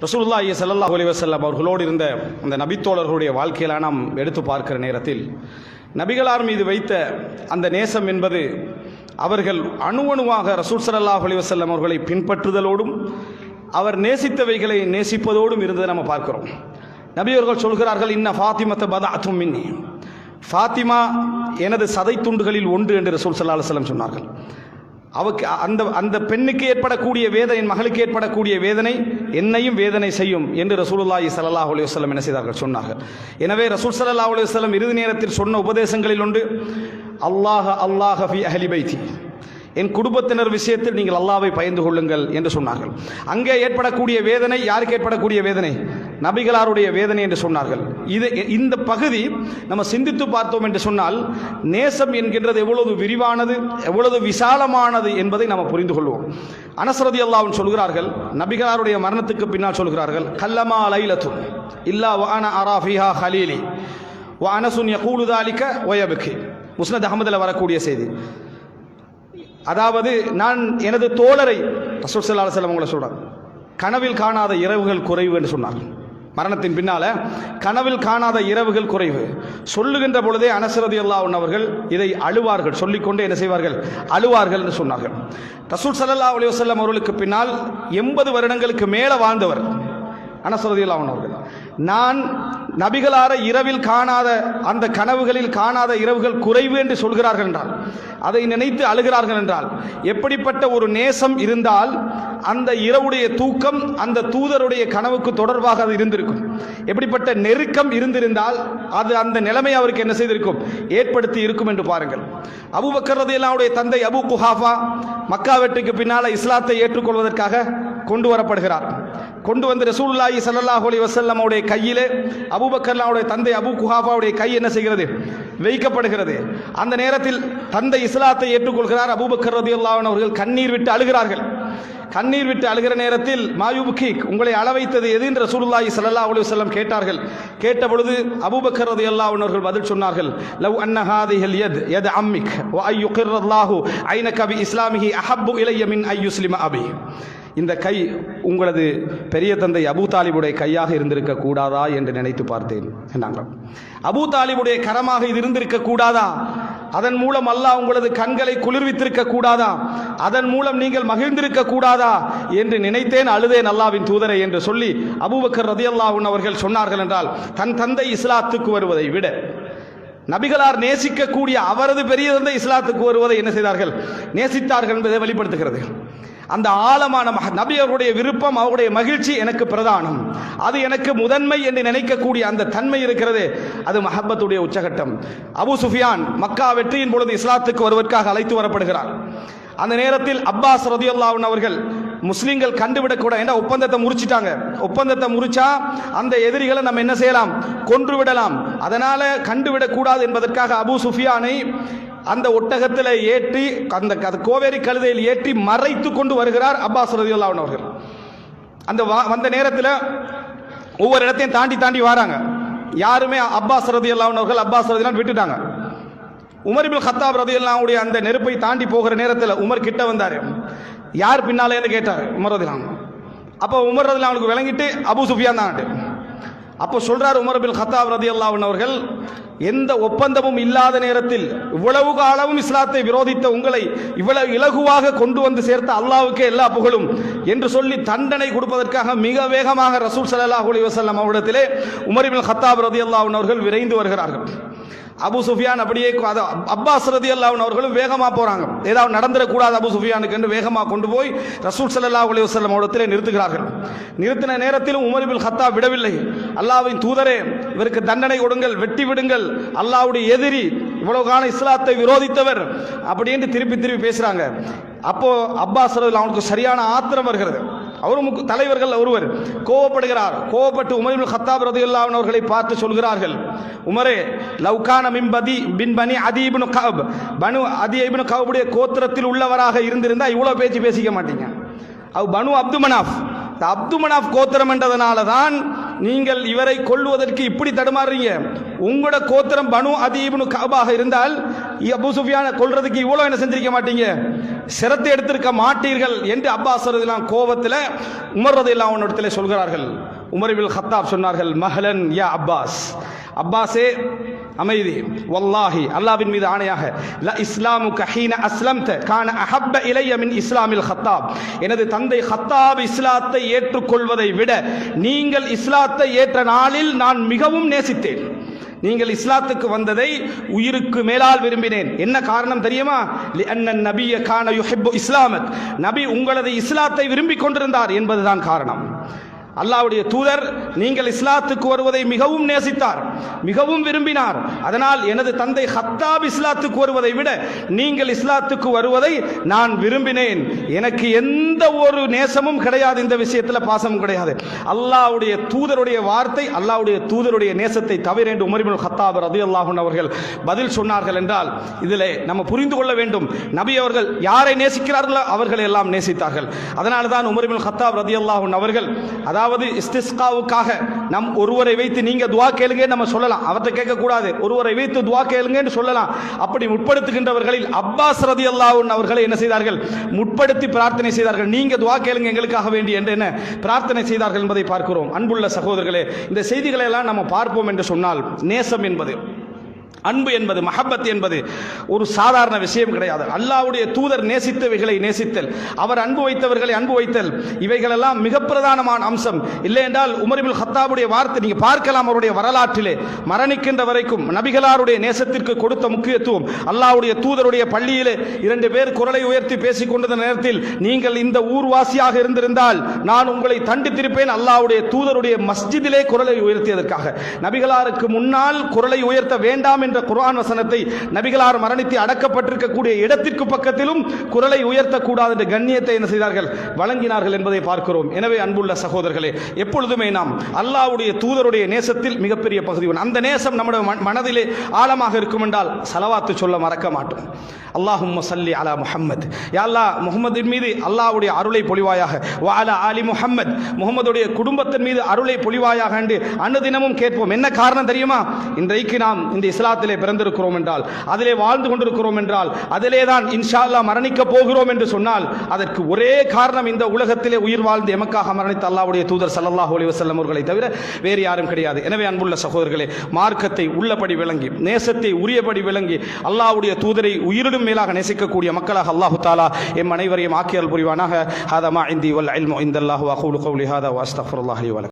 ரசூலுல்லாஹி ஸல்லல்லாஹு அலைஹி வஸல்லம் அவர்களோடு இருந்த அந்த நபித்தோழர்களுடைய வாழ்க்கையில நாம் எடுத்து பார்க்கிற நேரத்தில் நபிகளார் மீது வைத்த அந்த நேசம் என்பது அவர்கள் அணுவணுவாக ரசூல் ஸல்லல்லாஹு அலைஹி வஸல்லம் அவர்களை பின்பற்றுதலோடும் அவர் நேசித்தவைகளை நேசிப்பதோடும் இருந்ததை நம்ம பார்க்கிறோம். நபி அவர்கள் சொல்கிறார்கள், இன்ன ஃபாத்திமத பதஅத்தும் மின்னி, ஃபாத்திமா எனது சதை துண்டுகளில் ஒன்று என்று ரசூல் ஸல்லல்லாஹு அலைஹி வஸல்லம் சொன்னார்கள். அவருக்கு அந்த பெண்ணுக்கு ஏற்படக்கூடிய வேதனை, என் மகளுக்கு ஏற்படக்கூடிய வேதனை என்னையும் வேதனை செய்யும் என்று ரசூலுல்லாஹி ஸல்லல்லாஹு அலைஹி வஸல்லம் என்ன செய்தார்கள், சொன்னார்கள். எனவே ரசூல் ஸல்லல்லாஹு அலைஹி வஸல்லம் இறுதி நேரத்தில் சொன்ன உபதேசங்களில் ஒன்று, அல்லாஹ் அல்லாஹ் ஃபி அஹ்லி பைத்தி, என் குடும்பத்தினர் விஷயத்தில் நீங்கள் அல்லாஹ்வை பயந்து கொள்ளுங்கள் என்று சொன்னார்கள். அங்கே ஏற்படக்கூடிய வேதனை யாருக்கு ஏற்படக்கூடிய வேதனை? நபிகளாருடைய வேதனை என்று சொன்னார்கள். இந்த பகுதி நம்ம சிந்தித்து பார்த்தோம் என்று சொன்னால் நேசம் என்கின்றது எவ்வளவு விரிவானது, எவ்வளவு விசாலமானது என்பதை நாம் புரிந்து கொள்வோம். அனஸ் ரலியல்லாஹு அன்ஹு சொல்கிறார்கள், நபிகளாருடைய மரணத்துக்கு பின்னால் சொல்கிறார்கள், கல்லமா லைலத்துன் இல்லா வஅன அரா ஃபீஹா ஹலீலி வ அனஸுன் யகூலு ذلك வயப்கி. முஸ்னத் அஹ்மதில் வரக்கூடிய செய்தி. அதாவது நான் எனது தோழரை, ரசூல் ஸல்லல்லாஹு அலைஹி வஸல்லம் அவங்களை சொல்றாங்க, கனவில் காணாத இரவுகள் குறைவு என்று சொன்னார்கள். மரணத்தின் பின்னால கனவில் காணாத இரவுகள் குறைவு சொல்லுகின்ற பொழுதே அனஸ் ரலியல்லாஹு அன்ஹு அவர்கள் இதை அழுவார்கள், சொல்லிக்கொண்டே என்ன செய்வார்கள், அழுவார்கள் என்று சொன்னார்கள். ரசூல் ஸல்லல்லாஹு அலைஹி வஸல்லம் அவர்களுக்கு பின்னால் 80 வருடங்களுக்கு மேலே வாழ்ந்தவர் அனஸ் ரலியல்லாஹு அன்ஹு அவர்கள். நான் நபிகளார இரவில் காணாத, அந்த கனவுகளில் காணாத இரவுகள் குறைவு என்று சொல்கிறார்கள் என்றால், அதை நினைத்து அழுகிறார்கள் என்றால், எப்படிப்பட்ட ஒரு நேசம் இருந்தால் அந்த இரவுடைய தூக்கம் அந்த தூதருடைய கனவுக்கு தொடர்பாக அது இருந்திருக்கும், எப்படிப்பட்ட நெருக்கம் இருந்திருந்தால் அது அந்த நிலைமை அவருக்கு என்ன செய்திருக்கும், ஏற்படுத்தி இருக்கும் என்று பாருங்கள். அபூபக்கர் ரலியல்லாஹு அன்ஹுடைய தந்தை அபூ குஹாஃபா மக்கா வெற்றிக்கு பின்னால் இஸ்லாத்தை ஏற்றுக்கொள்வதற்காக கொண்டு வரப்படுகிறார். கொண்டு வந்து ரசூலுல்லாஹி ஸல்லல்லாஹு அலைஹி வஸல்லம் அவருடைய கையிலே அபூபக்கர்லாவுடைய தந்தை அபூ குஹாஃபாவுடைய கை என்ன செய்கிறது, வைக்கப்படுகிறது. அந்த நேரத்தில் தந்தை இஸ்லாத்தை ஏற்றுக்கொள்கிறார். அபூபக்கர் ரலியல்லாஹு அன்ஹு அவர்கள் கண்ணீர் விட்டு அழுகிறார்கள். கண்ணீர் விட்டு அழுகிற நேரத்தில் மாயுபுக்கி, உங்களை அள வைத்தது எது என்று ரசூலுல்லாஹி ஸல்லல்லாஹு அலைஹி வஸல்லம் கேட்டார்கள். கேட்ட பொழுது அபூபக்கர் ரலியல்லாஹு அன்ஹு அவர்கள் பதில் சொன்னார்கள், லவ் அன்ன ஹாதிஹில் யத் அம்மிக் வ அய்யுகிர்ரல்லாஹு ஐனக பி இஸ்லாமிஹி அஹப்பு இலைய மின் அய்யுஸ்லிம அபி. இந்த கை உங்களது பெரிய தந்தை அபூ தாலிபுடைய கையாக இருந்திருக்க கூடாதா என்று நினைத்து பார்த்தேன் என்றாங்க. அபூ தாலிபுடைய கரமாக இது இருந்திருக்க கூடாதா? அதன் மூலம் அல்லாஹ் உங்களது கண்களை குளிர்வித்திருக்க கூடாதா? அதன் மூலம் நீங்கள் மகிழ்ந்திருக்க கூடாதா என்று நினைத்தேன், அழுதேன் அல்லாஹ்வின் தூதரை என்று சொல்லி அபூபக்கர் ரலியல்லாஹு அன்ஹு அவர்கள் சொன்னார்கள் என்றால், தன் தந்தை இஸ்லாத்துக்கு வருவதை விட நபிகளார் நேசிக்கக்கூடிய அவரது பெரிய தந்தை இஸ்லாத்துக்கு வருவதை என்ன செய்தார்கள், நேசித்தார்கள் என்பதை வெளிப்படுத்துகிறது. அந்த ஆழமான நபி அவருடைய விருப்பம், அவருடைய மகிழ்ச்சி எனக்கு பிரதானம், அது எனக்கு முதன்மை என்று நினைக்கக்கூடிய அந்த தன்மை இருக்கிறது, அது மஹப்பத்துடைய உச்சகட்டம். அபூ சுஃபியான் மக்கா வெற்றியின் பொழுது இஸ்லாத்துக்கு வருவதற்காக அழைத்து வரப்படுகிறார். அந்த நேரத்தில் அப்பாஸ் ரலியல்லாஹு அன்ஹு அவர்கள் முஸ்லிம்கள் கண்டுவிடக்கூடாது என்ற ஒப்பந்தத்தை முறிச்சிட்டாங்க. ஒப்பந்தத்தை முறிச்சா அந்த எதிரிகளை நம்ம என்ன செய்யலாம், கொன்று விடலாம். அதனால கண்டுவிடக்கூடாது என்பதற்காக அபூ சுஃபியானை அந்த ஒட்டகத்தில் ஏற்றி, அந்த கோவேரி கழுதையில் ஏற்றி மறைத்து கொண்டு வருகிறார் அப்பாஸ் ரலியல்லாஹு அன்ஹு அவர்கள். அந்த வந்த நேரத்தில் ஒவ்வொரு இடத்தையும் தாண்டி தாண்டி வராங்க. யாருமே அப்பாஸ் ரலியல்லாஹு அன்ஹு அவர்கள் அப்பாஸ் ரலியல்லாஹு விட்டுட்டாங்க. உமர் இப்னு கத்தாப் ரலியல்லாஹு அன்ஹுடைய அந்த நெருப்பை தாண்டி போகிற நேரத்தில் உமர் கிட்ட வந்தார். யார் பின்னாலே என்று கேட்டார் உமர் ரலியல்லாஹு அன்ஹு. அப்போ உமர் ரலியல்லாஹு அன்ஹுக்கு விளங்கிட்டு அபூ சுஃபியான் தான். அப்போ சொல்றார் உமர் இப்னு கத்தாப் ரலியல்லாஹு அன்ஹு அவர்கள், எந்த ஒப்பந்தமும் இல்லாத நேரத்தில் இவ்வளவு காலமும் இஸ்லாத்தை விரோதித்த உங்களை இவ்வளவு இலகுவாக கொண்டு வந்து சேர்த்த அல்லாஹ்வுக்கே எல்லா புகழும் என்று சொல்லி தண்டனை கொடுப்பதற்காக மிக வேகமாக ரசூல் ஸல்லல்லாஹு அலைஹி வஸல்லம் அவரிடத்திலே உமர் இப்னு கத்தாப் ரலியல்லாஹு அன்ஹு அவர்கள் விரைந்து வருகிறார்கள். அபூ சுஃபியான் அப்படியே அப்பாஸ் ரலியல்லாஹு அன்ஹு அவர்களும் வேகமாக போறாங்க, ஏதாவது நடந்துடக்கூடாது அபூ சுஃபியானுக்கு என்று வேகமாக கொண்டு போய் ரசூல் ஸல்லல்லாஹு அலைஹி வஸல்லம் இடத்திலே நிறுத்துகிறார்கள். நிறுத்தின நேரத்திலும் உமர் இப்னு கத்தாப் விடவில்லை. அல்லாஹ்வின் தூதரே, இவருக்கு தண்டனை கொடுங்கள், வெட்டி விடுங்கள், அல்லாஹ்வுடைய எதிரி, இவ்வளவு காலம் இஸ்லாத்தை விரோதித்தவர் அப்படின்னு திருப்பி திருப்பி பேசுறாங்க. அப்போ அப்பாஸ் ரலியல்லாஹு அன்ஹுக்கு சரியான ஆத்திரம் வருகிறது. அவரும் தலைவர்கள் ஒருவர் கோபப்படுகிறார். கோபப்பட்டு உமர் இப்னு கத்தாப் ரலியல்லாஹு அன்ஹு அவர்களை பார்த்து சொல்கிறார்கள், உமரே, லவ்கான மின் பனி அதி இப்னு கஅப், பனு அதி இப்னு கஅபுடைய கோத்திரத்தில் உள்ளவராக இருந்திருந்தா இவ்வளவு பேச்சு பேசிக்க மாட்டீங்க. அது பனு அப்து மனாஃப், அப்து மனாஃப் கோத்திரம் என்றதனால தான் நீங்கள் இவரை கொல்லுவதற்கு இப்படி தடுமாறுறீங்க. உங்களோட கோத்திரம் பனு அதி இப்னு கஅபாக இருந்தால் அபூ சுஃபியான கொல்றதுக்கு இவ்வளவு என்ன செஞ்சிருக்க மாட்டீங்க, சிரத்தை எடுத்திருக்க மாட்டீர்கள் என்று அப்பாஸ் ரலியல்லாஹு கோபத்தில் உமர் ரலியல்லாஹு அன்ஹு இடத்திலே சொல்கிறார்கள். உமர் இப்னு கத்தாப் சொன்னார்கள், மஹலன் யா அப்பாஸ், அப்பாஸே அமைதி, வல்லாஹி அல்லாஹ்வின் மீது ஆணையாக, ல இஸ்லாமுக ஹீன அஸ்லம்த கான அஹப்ப இலைய மின் இஸ்லாமில் கத்தாப், எனது தந்தை கத்தாப் இஸ்லாத்தை ஏற்றுக்கொள்வதை விட நீங்கள் இஸ்லாத்தை ஏற்ற நாளில் நான் மிகவும் நேசித்தேன். நீங்கள் இஸ்லாத்துக்கு வந்ததை உயிருக்கு மேலால் விரும்பினேன். என்ன காரணம் தெரியுமா? லிஅன்ன நபிய கான யுஹிப்பு இஸ்லாமக், நபி உங்களது இஸ்லாத்தை விரும்பிக் கொண்டிருந்தார் என்பதுதான் காரணம். அல்லாஹ்வுடைய தூதர் நீங்கள் இஸ்லாத்துக்கு வருவதை மிகவும் நேசித்தார், மிகவும் விரும்பினார். அதனால் எனது தந்தை கத்தாப் இஸ்லாத்துக்கு வருவதை விட நீங்கள் இஸ்லாத்துக்கு வருவதை நான் விரும்பினேன். எனக்கு எந்த ஒரு நேசமும் கிடையாது, இந்த விஷயத்தில் பாசமும் கிடையாது. அல்லாஹ்வுடைய தூதருடைய வார்த்தை, அல்லாஹ்வுடைய தூதருடைய நேசத்தை தவிர என்று உமர் இப்னு கத்தாப் ரலியல்லாஹு அன்ஹு அவர்கள் பதில் சொன்னார்கள். என்றால் இதிலே நம்ம புரிந்து கொள்ள வேண்டும், நபி அவர்கள் யாரை நேசிக்கிறார்களோ அவர்களை எல்லாம் நேசித்தார்கள். அதனால தான் உமர் இப்னு கத்தாப் ரலியல்லாஹு அன்ஹு அவர்கள், அதாவது இஸ்திஸ்காவுக்காக நம் ஒருவரை வைத்து நீங்க துஆ கேளுங்க நம்ம சொல்லலாம், அவர்கிட்ட கேட்க கூடாது, ஒருவரை வைத்து துஆ கேளுங்கன்னு சொல்லலாம். அப்படி முற்படுத்துகின்றவர்களில் அப்பாஸ் ரலியல்லாஹு அன்ஹு அவர்களை என்ன செய்தார்கள், முற்படுத்தி பிரார்த்தனை செய்தார்கள், நீங்க துஆ கேளுங்க எங்களுக்காக வேண்டி என்று என்ன பிரார்த்தனை செய்தார்கள் என்பதை பார்க்கிறோம். அன்புள்ள சகோதரர்களே, இந்த செய்திகளை எல்லாம் நம்ம பார்ப்போம் என்று சொன்னால், நேசம் என்பது, அன்பு என்பது, மஹப்பத் என்பது ஒரு சாதாரண விஷயம் கிடையாது. அல்லாஹ்வுடைய தூதர் நேசித்தவைகளை நேசித்தல், அவர் அன்பு வைத்தவர்களை அன்பு வைத்தல், இவைகளெல்லாம் மிக பிரதானமான அம்சம். இல்லை என்றால் உமர் இப்னு கத்தாபுடைய வார்த்தை நீங்க பார்க்கலாம், அவருடைய வரலாற்றிலே மரணிக்கின்ற வரைக்கும் நபிகளாருடைய நேசத்திற்கு கொடுத்த முக்கியத்துவம். அல்லாஹ்வுடைய தூதருடைய பள்ளியிலே 2 பேர் குரலை உயர்த்தி பேசிக் கொண்டிருந்த நேரத்தில், நீங்கள் இந்த ஊர்வாசியாக இருந்திருந்தால் நான் உங்களை தண்டித்திருப்பேன், அல்லாஹ்வுடைய தூதருடைய மஸ்ஜிதிலே குரலை உயர்த்தியதற்காக. நபிகளாருக்கு முன்னால் குரலை உயர்த்த வேண்டாம் என்ற குர்ஆன் வசனத்தை நபிகளார் மரணித்து அடக்கப்பட்டிருக்கக்கூடிய இடத்திற்கு பக்கத்திலும் குரலை உயர்த்தக்கூடாது என்ற கண்ணியத்தை என்ன செய்தார்கள், வழங்கினார்கள் என்பதை பார்க்கிறோம். எனவே அன்புள்ள சகோதரர்களே, எப்பொழுதுமே நாம் அல்லாஹ்வுடைய தூதருடைய நேசத்தில் மிகப்பெரிய பகுதி, அந்த நேசம் நம்முடைய மனதிலே ஆழமாக இருக்கும் என்றால் ஸலவாத்து சொல்ல மறக்க மாட்டோம். அல்லாஹும்ம ஸல்லி அலா முஹம்மத், யா அல்லாஹ் முஹம்மதின் மீது அல்லாஹ்வுடைய அருளை பொழிவாயாக, வ அலா ஆலி முஹம்மத், முஹம்மதுடைய குடும்பத்தின் மீது அருளை பொழிவாயாக என்று அனுதினமும் கேட்போம். என்ன காரணம் தெரியுமா? இன்றைக்கு நாம் இந்த இஸ்லாத்திலே பிறந்திருக்கிறோம் என்றால், அதிலே வாழ்ந்து கொண்டிருக்கிறோம் என்றால், அதிலே தான் இன்ஷா அல்லாஹ் மரணிக்க போகிறோம் என்று சொன்னால், அதற்கு ஒரே காரணம் இந்த உலகத்திலே உயிர் வாழ்ந்து எமக்காக மரணித்த அல்லாஹ்வுடைய தூதர் ஸல்லல்லாஹு அலைஹி வஸல்லம் அவர்களை தவிர வேறு யாரும் கிடையாது. எனவே அன்புள்ள சகோதரர்களே, மார்க்கத்தை உள்ளபடி விளங்கி, நேசத்தை உரியபடி விளங்கி, அல்லாஹ்வுடைய தூதரை உயிரிடும் மேலாக நேசிக்கக்கூடிய மக்களாக அல்லாஹ் தஆலா எம் அனைவரையும் ஆக்கியல் புரிவானாக. ஹாதா மா இந்தி வல் இல்மு இந்தல்லாஹி வ அகூலு கௌலி ஹாதா வ அஸ்தக்ஃபிருல்லாஹி லி வ லக்கும்.